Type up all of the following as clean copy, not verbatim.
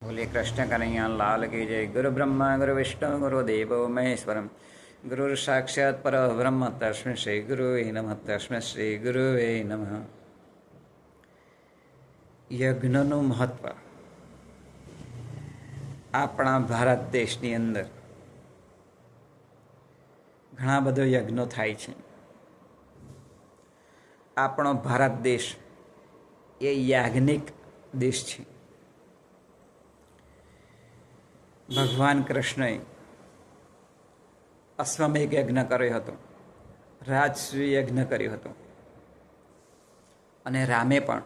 बोले कृष्ण कन्हैया लाल की जय। गुरु ब्रह्मा गुरु विष्णु गुरु देवो महेश्वरम गुरु साक्षात् पर ब्रह्म तस्मै श्री गुरुवे नमः। तस्मै श्री गुरुवे नमः। યજ્ઞનું મહત્વ આપણા ભારત દેશની અંદર ઘણા બધા યજ્ઞો થાય છે. આપણો ભારત દેશ એ યાજ્ઞિક દેશ છે. ભગવાન કૃષ્ણએ અશ્વમેઘ યજ્ઞ કર્યો હતો, રાજસૂય યજ્ઞ કર્યો હતો અને રામે પણ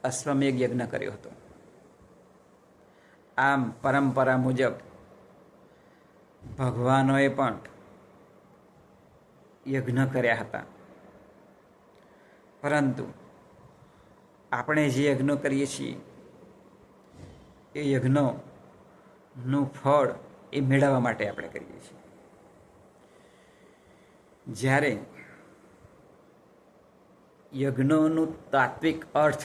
અશ્વમેઘ યજ્ઞ કર્યો હતો. આમ પરંપરા મુજબ ભગવાનોએ પણ યજ્ઞ કર્યા હતા. પરંતુ આપણે જે યજ્ઞો કરીએ છીએ એ યજ્ઞોનું ફળ એ મેળવવા માટે આપણે કરીએ છીએ. જ્યારે યજ્ઞોનું તાત્વિક અર્થ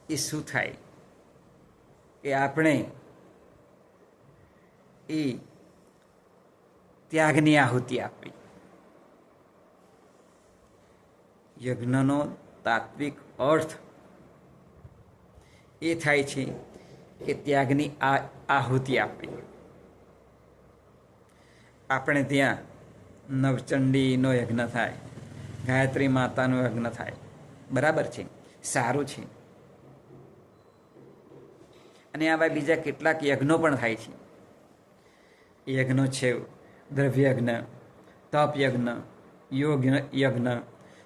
એ શું થાય કે આપણે એ ત્યાગની આહુતિ આપવી. યજ્ઞનો તાત્વિક અર્થ એ થાય છે કે ત્યાગની આહુતિ આપવી. આપણે ત્યાં નવચંડીનો યજ્ઞ થાય, ગાયત્રી માતાનો યજ્ઞ થાય, બરાબર છે, સારું છે. અને આવા બીજા કેટલાક યજ્ઞો પણ થાય છે. યજ્ઞો છે દ્રવ્યયજ્ઞ, તપ યજ્ઞ, યોગ યજ્ઞ,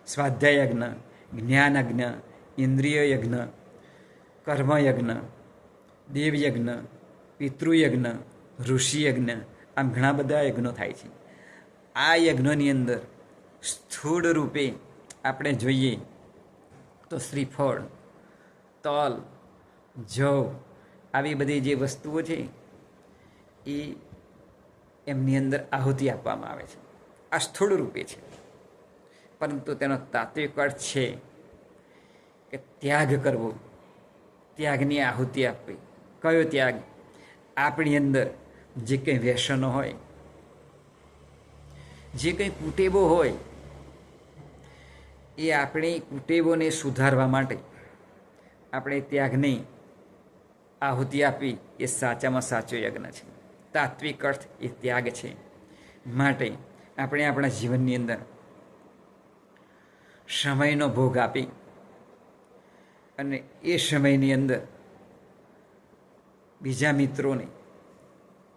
સ્વાધ્યાય યજ્ઞ, જ્ઞાન યજ્ઞ, ઇન્દ્રિય યજ્ઞ, કર્મ યજ્ઞ, દેવ યજ્ઞ, પિતૃયજ્ઞ, ઋષિ યજ્ઞ. આમ ઘણા બધા યજ્ઞો થાય છે. આ યજ્ઞોની અંદર સ્થૂળ રૂપે આપણે જોઈએ તો શ્રીફળ, તલ, જવ આવી બધી જે વસ્તુઓ છે એ એમની અંદર આહુતિ આપવામાં આવે છે. આ સ્થૂળ રૂપે છે, પરંતુ તેનો તાત્વિક અર્થ છે કે ત્યાગ કરવો, ત્યાગની આહુતિ આપવી. કયો ત્યાગ? આપણી અંદર જે કંઈ વ્યસનો હોય, જે કંઈ કુટેવો હોય, એ આપણી કુટેવોને સુધારવા માટે આપણે ત્યાગની આહુતિ આપવી એ સાચામાં સાચો યજ્ઞ છે. તાત્વિક અર્થ એ ત્યાગ છે. માટે આપણે આપણા જીવનની અંદર સમયનો ભોગ આપી અને એ સમયની અંદર બીજા મિત્રોને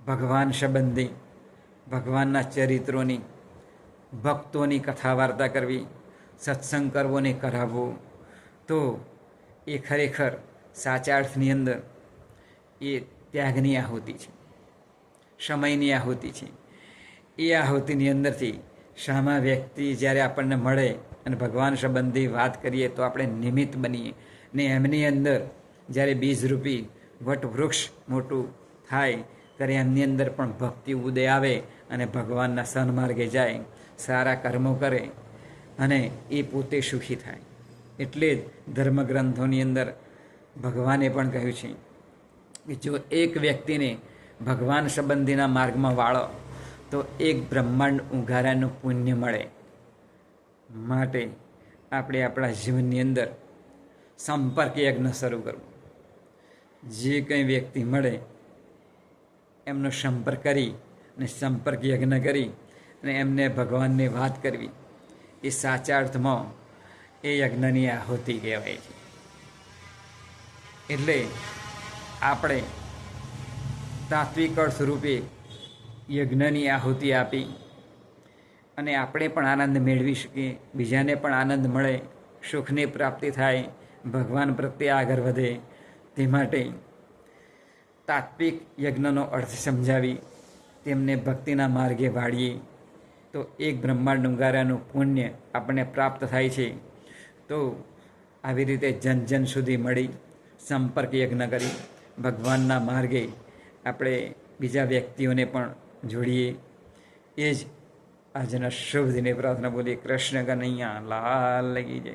ભગવાન સંબંધી, ભગવાનના ચરિત્રોની, ભક્તોની કથા વાર્તા કરવી, સત્સંગ કરવો ને કરાવવો, તો એ ખરેખર સાચા અર્થની અંદર એ ત્યાગની આહુતિ છે, સમયની આહુતિ છે. એ આહુતિની અંદરથી સામા વ્યક્તિ જ્યારે આપણને મળે અને ભગવાન સંબંધી વાત કરીએ તો આપણે નિમિત્ત બનીએ ને એમની અંદર જ્યારે બીજરૂપી વટવૃક્ષ મોટું થાય ત્યારે એમની અંદર પણ ભક્તિ ઉદય આવે અને ભગવાનના સન્માર્ગે જાય, સારા કર્મો કરે અને એ પોતે સુખી થાય. એટલે જ ધર્મગ્રંથોની અંદર ભગવાને પણ કહ્યું છે કે જો એક વ્યક્તિને ભગવાન સંબંધીના માર્ગમાં વાળો તો એક બ્રહ્માંડ ઉઘારાનું પુણ્ય મળે. માટે આપણે આપણા જીવનની અંદર સંપર્ક યજ્ઞ શરૂ કરવો. જે કંઈ વ્યક્તિ મળે એમનો સંપર્ક કરી અને સંપર્ક યજ્ઞ કરી અને એમને ભગવાનની વાત કરવી એ સાચા અર્થમાં એ યજ્ઞની આહુતિ કહેવાય છે. એટલે આપણે તાત્વિક અર્થ રૂપે યજ્ઞની આહુતિ આપી અને આપણે પણ આનંદ મેળવી શકીએ, બીજાને પણ આનંદ મળે, સુખની પ્રાપ્તિ થાય, ભગવાન પ્રત્યે આગળ વધે. તે માટે તાત્વિક યજ્ઞનો અર્થ સમજાવી તેમને ભક્તિના માર્ગે વાળીએ તો એક બ્રહ્માંડ ઉગારાનું પુણ્ય આપણને પ્રાપ્ત થાય છે. તો આવી રીતે જન જન સુધી મળી સંપર્ક યજ્ઞ કરી ભગવાનના માર્ગે આપણે બીજા વ્યક્તિઓને પણ જોડીએ. એ જ આજના શુભ દિને પ્રાર્થના. બોલીએ કૃષ્ણ કનૈયા લાલ કી જય.